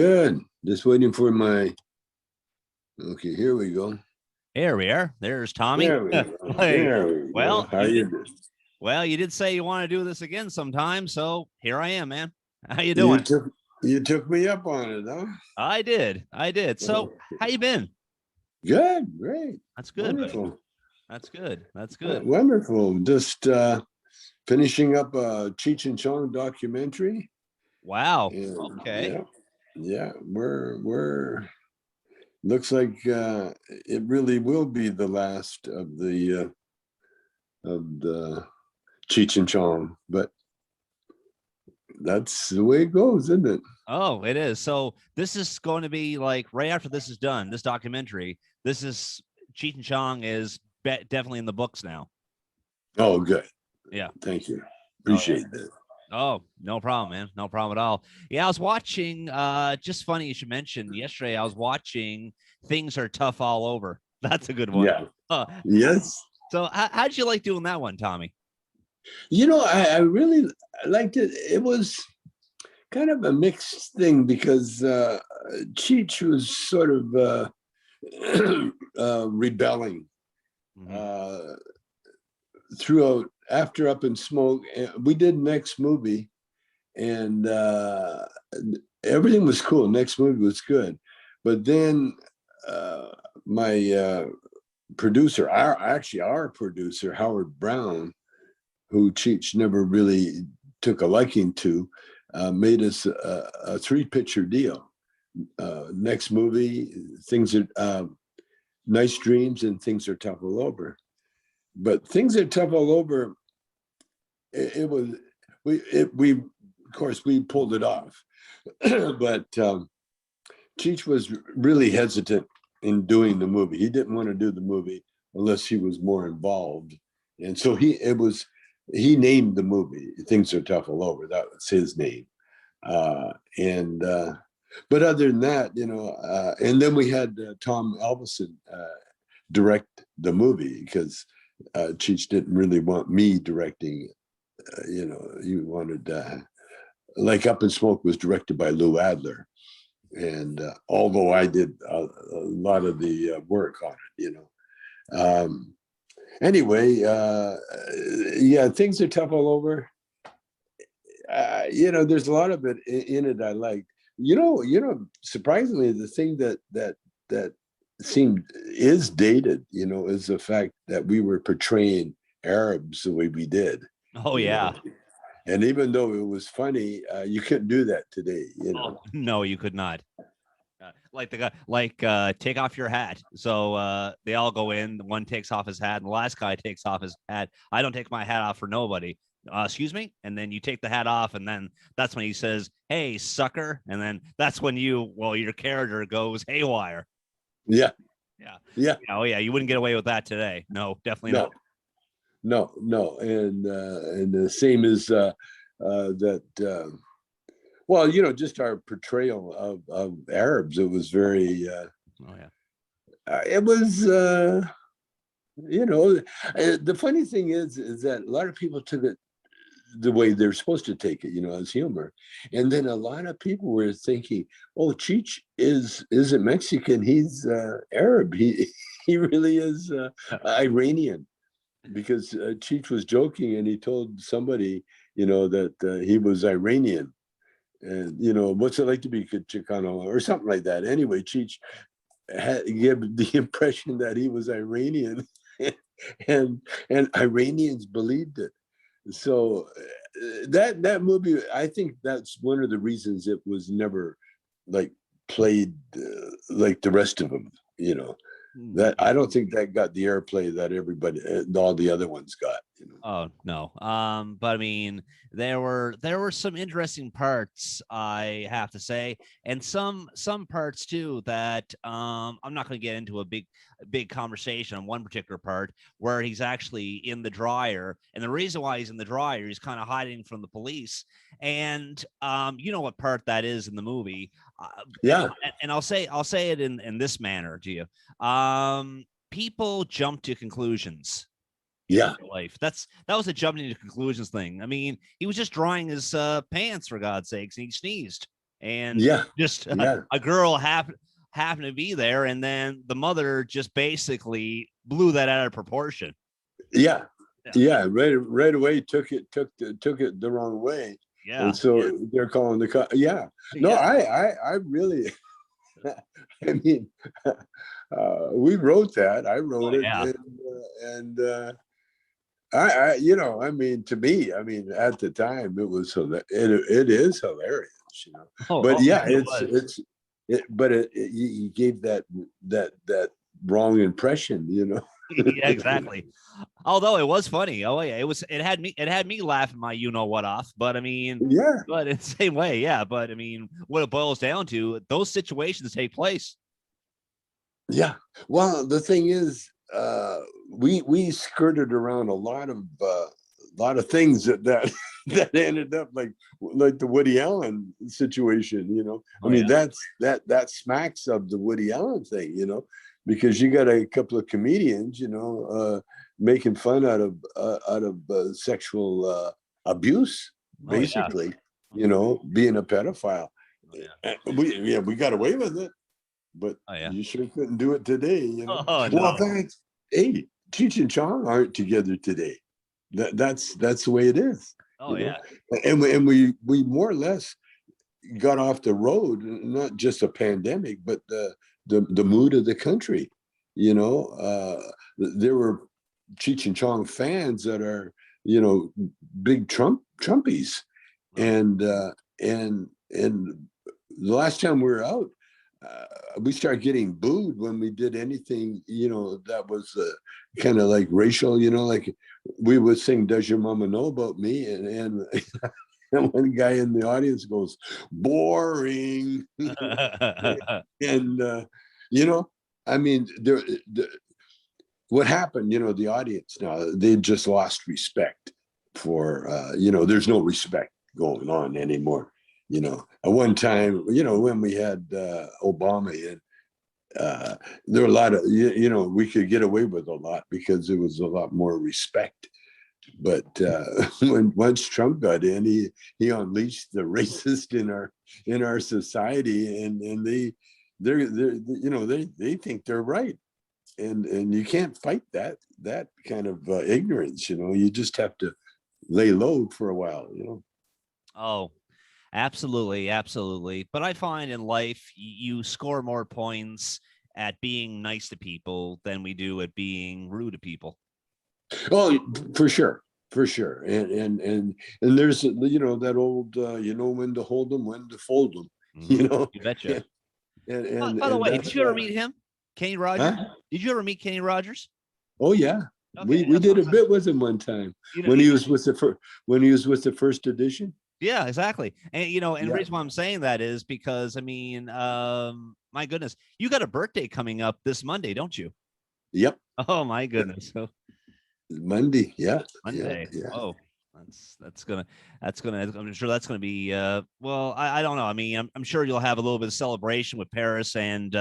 Good. Just waiting for my. Okay, here we go. Here we are. There's Tommy. There we go. Hey, There we go. well, How you doing? you did say you want to do this again sometime, so here I am, man. How you You doing? took you took me up on it, huh? I did. So, how you been? Good, great, That's good, buddy. wonderful, That's good. That's good. wonderful. Just finishing up a Cheech and Chong documentary, Wow. and Okay. yeah, we're looks like it really will be the last of the Cheech and Chong, but that's the way it goes, isn't it? Oh, it is. So this is going to be like right after this is done, this documentary. This is Cheech and Chong is definitely in the books now. Oh, good. Yeah. Thank you. Oh yeah. Appreciate that. Oh, no problem, man. No problem at all. Yeah, I was watching just funny you should mention yesterday I was watching Things Are Tough All Over. That's a good one. Yeah. Uh, Yes. so how'd you like doing that one, Tommy? I really liked it. It was kind of a mixed thing because Cheech was sort of rebelling Mhm. uh, throughout after Up in Smoke. We did next movie, and everything was cool. Next movie was good, but then my producer, our producer Howard Brown, who Cheech never really took a liking to, made us a three-picture deal. Next movie, things are nice dreams, and things are tough all over. But things are tough all over. It was we of course we pulled it off, but Cheech was really hesitant in doing the movie. He didn't want to do the movie unless he was more involved, and so he named the movie "Things Are Tough All Over." That was his name, and but other than that, and then we had Tom Elvison direct the movie because Cheech didn't really want me directing. He wanted like Up in Smoke was directed by Lou Adler, and although I did a lot of the work on it, anyway, yeah, things are tough all over. There's a lot of it in it I like. Surprisingly, the thing that seemed is dated, is the fact that we were portraying Arabs the way we did, Oh you know. yeah. And even though it was funny, you couldn't do that today. Oh no, you could not. Like the guy, take off your hat. So they all go in. One takes off his hat, and the last guy takes off his hat. I don't take my hat off for nobody. Excuse me. And then you take the hat off, and then that's when he says, "Hey, sucker!" And then that's when your character goes haywire. Yeah, Yeah. yeah. Oh yeah, you wouldn't get away with that today. No, definitely No, not. no, and the same as that. Well, just our portrayal of Arabs. It was very. Oh yeah. It was. The funny thing is that a lot of people took it the way they're supposed to take it, as humor, and then a lot of people were thinking, "Oh, Cheech isn't Mexican; he's Arab. He he really is Iranian." Because Cheech was joking, and he told somebody, that he was Iranian, and what's it like to be Chicano or something like that. Anyway, Cheech gave the impression that he was Iranian, and Iranians believed it. So that movie, I think that's one of the reasons it was never like played like the rest of them. That Yeah. I don't think that got the airplay that everybody, all the other ones got. Oh no. But I mean, there were some interesting parts, I have to say, and some parts too that I'm not going to get into a big conversation on one particular part where he's actually in the dryer, and the reason why he's in the dryer, he's kind of hiding from the police, and you know what part that is in the movie, and, Yeah, and I'll say it in this manner to you. People jump to conclusions in yeah, real life. That was a jumping to conclusions thing. I mean, he was just drying his pants for God's sakes, and he sneezed. and Yeah. just Yeah. a girl happened to be there, and then the mother just basically blew that out of proportion. Yeah. Yeah, Yeah. Right away took it the wrong way. yeah, And so they're calling the yeah. No, yeah. I really I mean we wrote that. I Oh wrote it, yeah. and I you know, I mean, to me, I mean, at the time it was it is hilarious, you know. But Oh, yeah, it was. but you gave that wrong impression, you know. Yeah, exactly. Although it was funny. Oh yeah, it had me laughing my you know what off. But I mean, Yeah. but in the same way, yeah. But I mean, what it boils down to, those situations take place. Yeah. Well, the thing is, we skirted around a lot of things that that ended up like the Woody Allen situation. You know, I Oh mean, yeah. that smacks of the Woody Allen thing. You know, because you got a couple of comedians, you know, making fun out of sexual abuse, Oh yeah. basically. You know, being a pedophile. Oh yeah. We got away with it, but Oh yeah. you sure couldn't do it today, you know. Oh Well, no. thanks. Hey, Cheech and Chong aren't together today. That's the way it is, Oh you know. yeah. And we more or less got off the road, not just a pandemic, but the mood of the country. You know, there were Cheech and Chong fans that are, you know, big Trumpies, Oh yeah. and and the last time we were out, we started getting booed when we did anything, you know, that was kind of like racial, you know, like we would sing "Does Your Mama Know About Me?" and and one guy in the audience goes, "Boring," and you know, I mean, what happened, you know, the audience now, they just lost respect for, you know, there's no respect going on anymore. You know, at one time, you know, when we had Obama in, there were a lot of, you know, we could get away with a lot because there was a lot more respect. But when once Trump got in, he unleashed the racist in our society, and they're you know, they think they're right, and you can't fight that kind of ignorance. You know, you just have to lay low for a while. You know. Oh, absolutely, absolutely. But I find in life you score more points at being nice to people than we do at being rude to people. Oh, for sure, for sure. And there's, you know, that old you know when to hold them, when to fold them. Mhm. You know, You betcha. and and, By the and way, that's did you ever why. meet him, Kenny Rogers? Huh? Did you ever meet Kenny Rogers? Oh yeah, Okay, we that's did what a I'm saying. bit with him one time You know, when he was with the when he was with the first edition. yeah, exactly. And you know, and the Yeah. reason why I'm saying that is because I mean, my goodness, you got a birthday coming up this Monday, don't you? Yep. Oh my goodness. So Monday. Yeah. Yeah. Monday. Yeah. Oh, that's gonna I'm sure that's gonna be well, I don't know. I mean, I'm sure you'll have a little bit of celebration with Paris and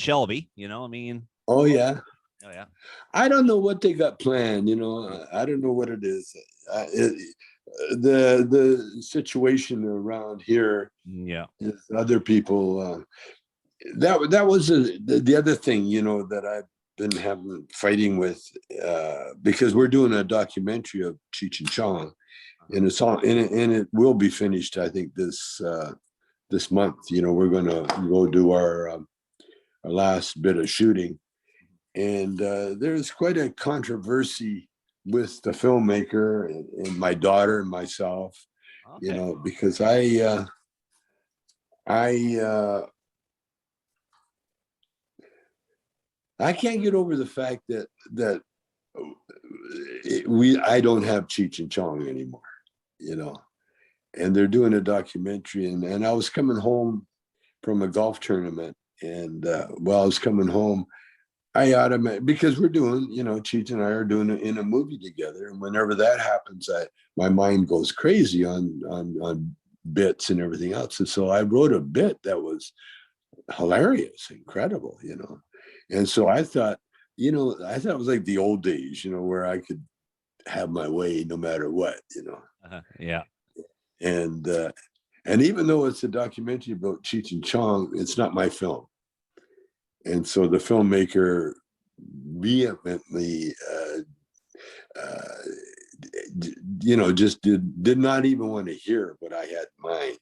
Shelby, you know. I mean, Oh yeah. oh yeah. I don't know what they got planned. You know, I don't know what it is. The situation around here Yeah. is other people. That was the other thing, you know, that I've been having fighting with, because we're doing a documentary of Cheech and Chong, Uh-huh. and it's all and it will be finished, I think, this month. You know, we're gonna go do our last bit of shooting, and there's quite a controversy with the filmmaker and my daughter and myself, you Okay. know, because I I can't get over the fact that I don't have Cheech and Chong anymore, you know, and they're doing a documentary, and I was coming home from a golf tournament, and while I was coming home, I automatically, because we're doing, you know, Cheech and I are doing it in a movie together, and whenever that happens, my mind goes crazy on bits and everything else, and so I wrote a bit that was hilarious, incredible, you know, and so I thought, you know, I thought it was like the old days, you know, where I could have my way no matter what, you know, Yeah. and And even though it's a documentary about Cheech and Chong, it's not my film. And so the filmmaker vehemently, uh, just did not even want to hear what I had in mind.